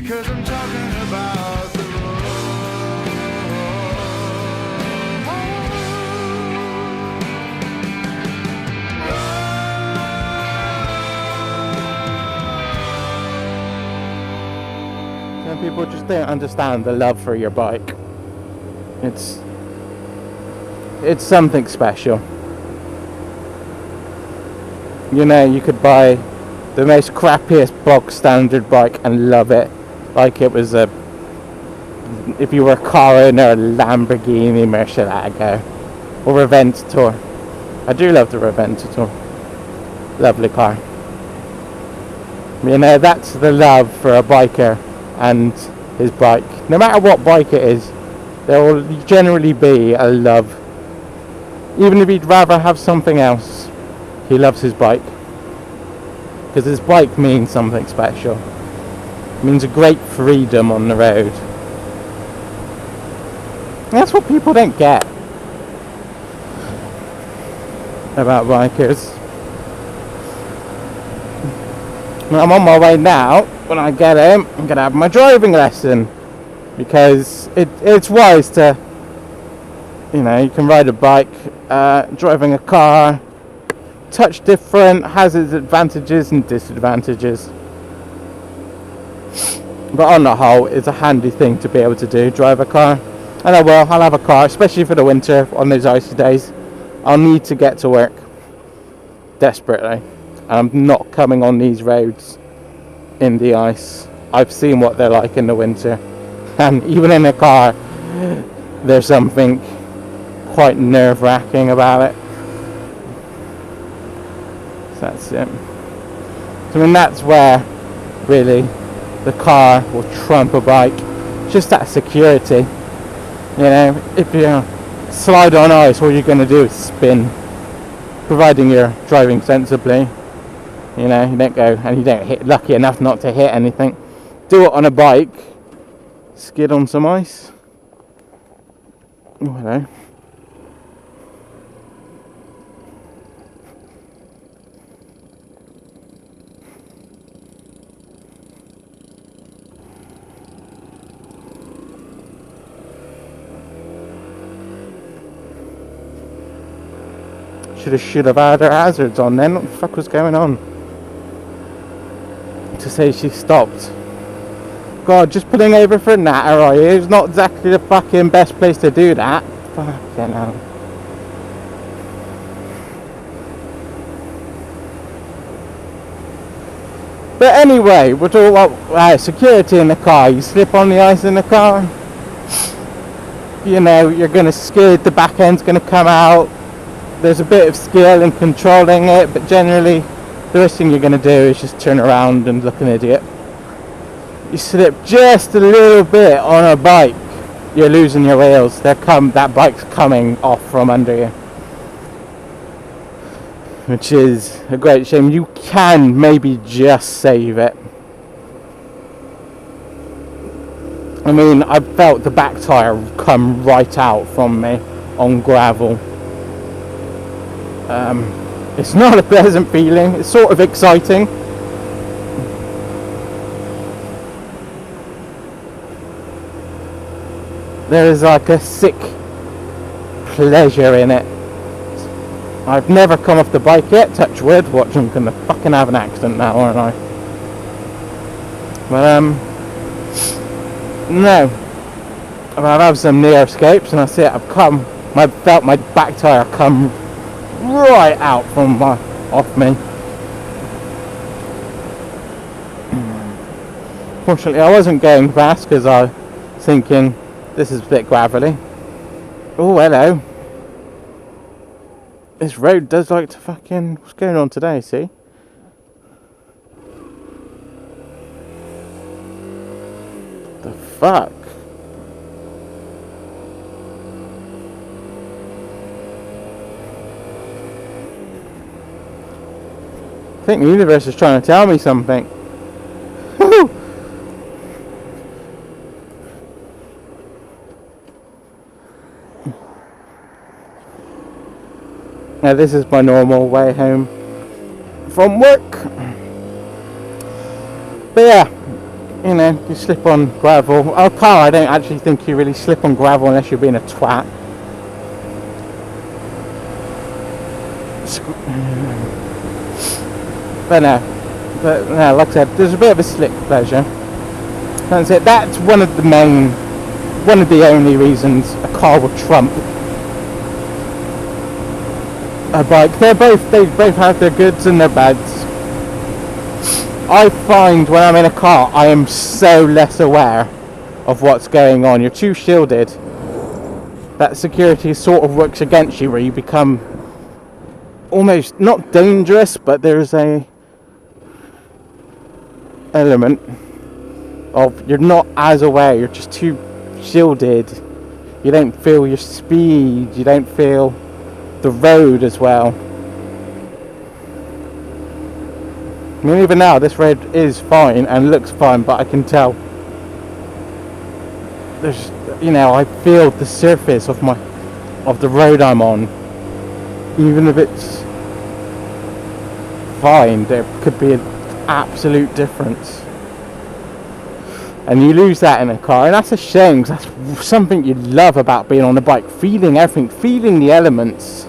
because I'm talking about the Some people just don't understand the love for your bike. It's something special. You know, you could buy the most crappiest bog standard bike and love it like it was if you were a car owner, a Lamborghini Murcielago or a Aventador. I do love the Aventador. Lovely car. You know, that's the love for a biker and his bike. No matter what bike it is, there will generally be a love. Even if he'd rather have something else, he loves his bike. Because his bike means something special. It means a great freedom on the road. And that's what people don't get about bikers. I'm on my way now. When I get home, I'm going to have my driving lesson. Because it's wise to, you know, you can ride a bike, driving a car, touch different, has its advantages and disadvantages. But on the whole, it's a handy thing to be able to do, drive a car. And I'll have a car, especially for the winter, on those icy days. I'll need to get to work, desperately. And I'm not coming on these roads in the ice. I've seen what they're like in the winter. And even in a car, there's something quite nerve-wracking about it. So that's it. So, I mean, that's where really the car will trump a bike. Just that security. You know, if you slide on ice, all you're going to do is spin. Providing you're driving sensibly. You know, you don't go and you don't hit, lucky enough not to hit anything. Do it on a bike. Skid on some ice. Oh, hello. Should have had her hazards on then. What the fuck was going on? To say she stopped. God, just pulling over for a natter, are you? It's not exactly the fucking best place to do that. Fucking hell. But anyway, we're talking about security in the car. You slip on the ice in the car. You know, you're going to skid, the back end's going to come out. There's a bit of skill in controlling it, but generally the worst thing you're going to do is just turn around and look an idiot. You slip just a little bit on a bike, you're losing your wheels. That bike's coming off from under you, which is a great shame. You can maybe just save it. I mean, I felt the back tyre come right out from me on gravel. It's not a pleasant feeling. It's sort of exciting. There is like a sick pleasure in it. I've never come off the bike yet, touch wood. Watch, I'm gonna fucking have an accident now, aren't I? But no. I've had some near escapes, and that's it. I felt my back tyre come right out from off me. Fortunately, I wasn't going fast because I was thinking this is a bit gravelly. Oh, hello. This road does like to fucking... What's going on today, see? The fuck? I think the universe is trying to tell me something. Now this is my normal way home from work. But yeah, you know, you slip on gravel. Oh, car, I don't actually think you really slip on gravel unless you're being a twat. But no, like I said, there's a bit of a slick pleasure. That's it. That's one of the only reasons a car will trump a bike. They both have their goods and their bads. I find when I'm in a car, I am so less aware of what's going on. You're too shielded. That security sort of works against you, where you become almost not dangerous, but there's a element of you're not as aware. You're just too shielded. You don't feel your speed. You don't feel the road as well. I mean, even now this road is fine and looks fine, but I can tell there's, you know, I feel the surface of the road I'm on. Even if it's fine, there could be an absolute difference, and you lose that in a car, and that's a shame, because that's something you love about being on a bike. Feeling everything, feeling the elements,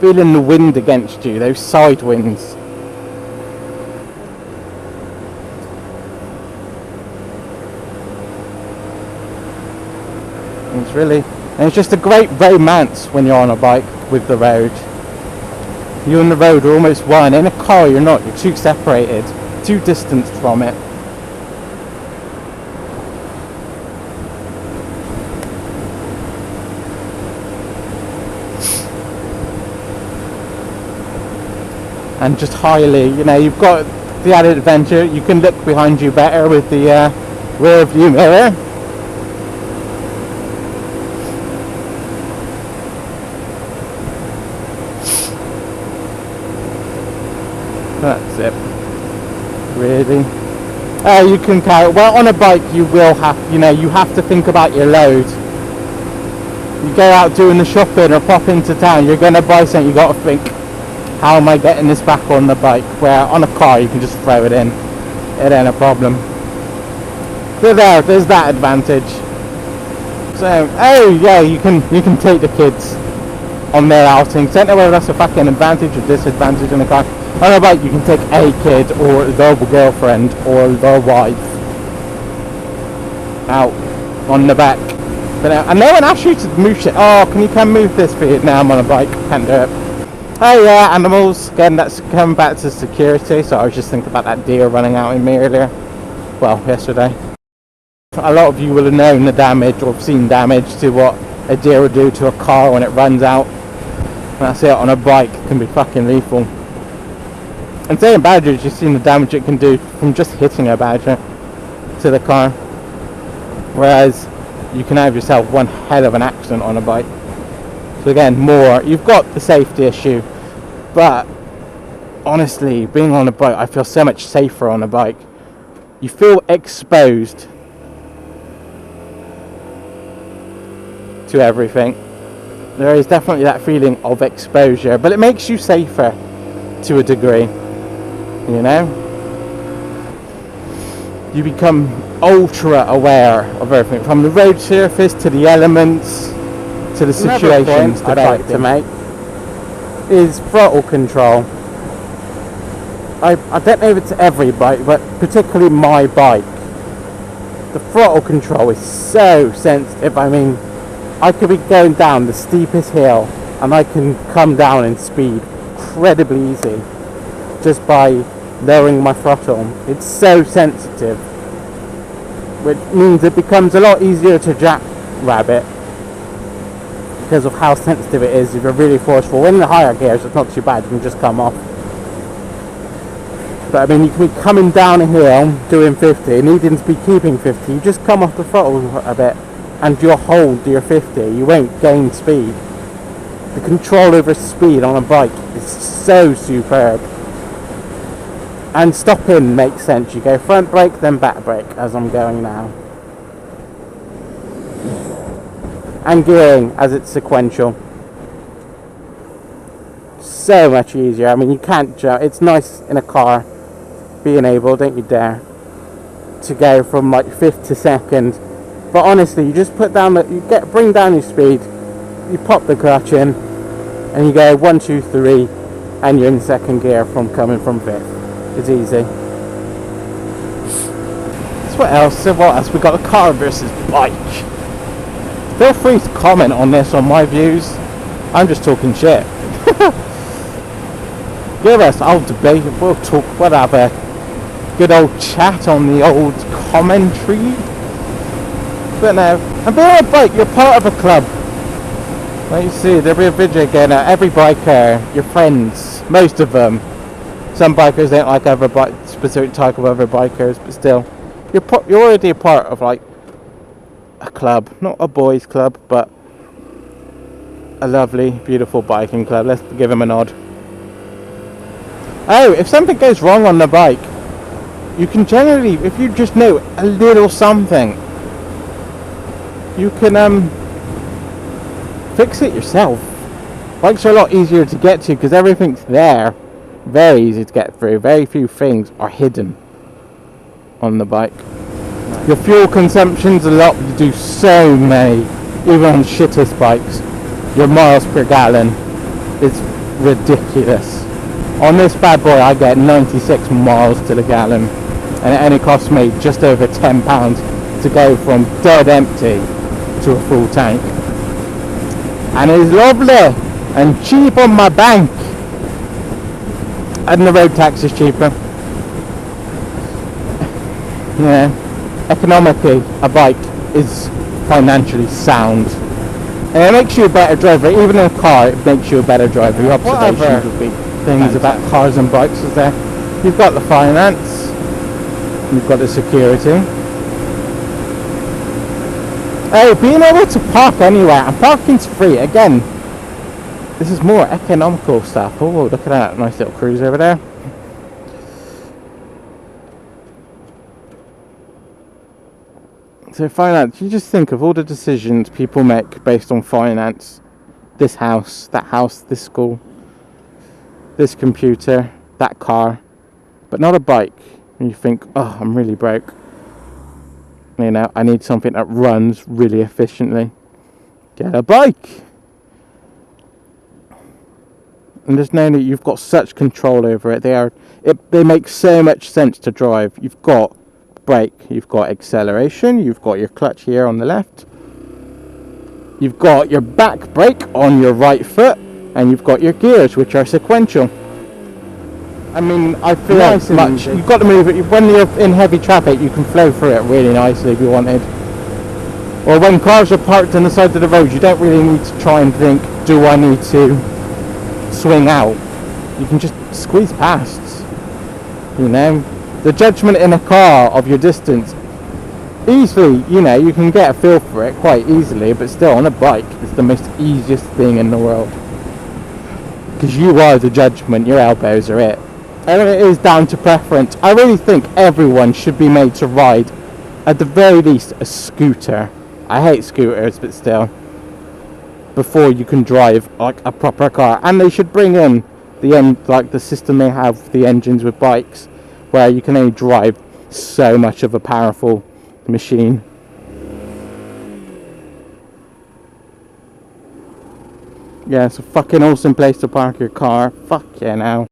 feeling the wind against you, those side winds. It's just a great romance when you're on a bike with the road. You and the road are almost one. In a car you're not, you're too separated, too distanced from it. And just highly, you know, you've got the added adventure, you can look behind you better with the rear view mirror. That's it, really. You can carry, well, on a bike you will have, you know, you have to think about your load. You go out doing the shopping or pop into town, you're going to buy something, you got to think, how am I getting this back on the bike? Where on a car you can just throw it in, it ain't a problem. So there's that advantage. So, oh yeah, you can take the kids on their outings. Don't know whether that's a fucking advantage or disadvantage in a car. On a bike you can take a kid or their girlfriend or their wife out on the back. But and no one asks you to move shit. Oh, can you come move this for you? Now I'm on a bike, can't do it. Oh yeah, animals. Again, that's coming back to security. So I was just thinking about that deer running out in me earlier. Well, yesterday. A lot of you will have known the damage or have seen damage to what a deer would do to a car when it runs out. And that's it, on a bike it can be fucking lethal. And saying badgers, you've seen the damage it can do from just hitting a badger to the car. Whereas you can have yourself one hell of an accident on a bike. So again, you've got the safety issue, but honestly, being on a bike, I feel so much safer on a bike. You feel exposed to everything. There is definitely that feeling of exposure, but it makes you safer to a degree. You know, you become ultra aware of everything, from the road surface to the elements to the situations. I'd like to make is throttle control. I don't know if it's every bike, but particularly my bike, the throttle control is so sensitive. I mean, I could be going down the steepest hill and I can come down in speed incredibly easy just by lowering my throttle. It's so sensitive, which means it becomes a lot easier to jackrabbit because of how sensitive it is if you're really forceful. In the higher gears it's not too bad, you can just come off. But I mean, you can be coming down a hill doing 50, needing to be keeping 50, you just come off the throttle a bit and you'll hold your 50, you won't gain speed. The control over speed on a bike is so superb. And stopping makes sense. You go front brake, then back brake, as I'm going now. And gearing, as it's sequential. So much easier. I mean, you can't jump. It's nice in a car, being able, don't you dare. to go from like 5th to 2nd. But honestly, you just put down bring down your speed, you pop the clutch in, and you go 1, 2, 3, and you're in 2nd gear from coming from 5th. It's easy. So what else? We got the car versus bike. Feel free to comment on this, on my views. I'm just talking shit. Give us, I'll debate, we'll talk, we'll have a good old chat on the old commentary. But no, and being on a bike, you're part of a club. Like you see, there'll be a video again. Every biker, your friends, most of them. Some bikers don't like other specific type of other bikers, but still, you're already a part of like a club, not a boys' club, but a lovely, beautiful biking club. Let's give them a nod. Oh, if something goes wrong on the bike, you can generally, if you just know a little something, you can fix it yourself. Bikes are a lot easier to get to because everything's there. Very easy to get through. Very few things are hidden on the bike. Your fuel consumption's a lot. You do so many, even on shittest bikes. Your miles per gallon is ridiculous. On this bad boy, I get 96 miles to the gallon, and it only costs me just over £10 to go from dead empty to a full tank. And it's lovely and cheap on my bank. And the road tax is cheaper. Yeah, economically, a bike is financially sound. And it makes you a better driver. Even in a car, it makes you a better driver. Your observations would be things about cars and bikes is there. You've got the finance, you've got the security. Oh, being able to park anywhere, and parking's free. Again, this is more economical stuff. Oh, look at that nice little cruise over there. So finance, you just think of all the decisions people make based on finance. This house, that house, this school, this computer, that car, but not a bike. And you think, oh, I'm really broke. You know, I need something that runs really efficiently. Get a bike. And there's no need, you've got such control over it. They make so much sense to drive. You've got brake, you've got acceleration, you've got your clutch here on the left. You've got your back brake on your right foot, and you've got your gears, which are sequential. I mean, I feel nice much. You've got to move it. When you're in heavy traffic, you can flow through it really nicely if you wanted. Or when cars are parked on the side of the road, you don't really need to try and think, do I need to swing out? You can just squeeze past. You know, the judgment in a car of your distance, easily, you know, you can get a feel for it quite easily, but still on a bike, it's the most easiest thing in the world. Because you are the judgment, your elbows are it. And it is down to preference. I really think everyone should be made to ride, at the very least, a scooter. I hate scooters, but still, before you can drive like a proper car. And they should bring in the system they have, the engines with bikes, where you can only drive so much of a powerful machine. Yeah, it's a fucking awesome place to park your car. Fuck yeah now.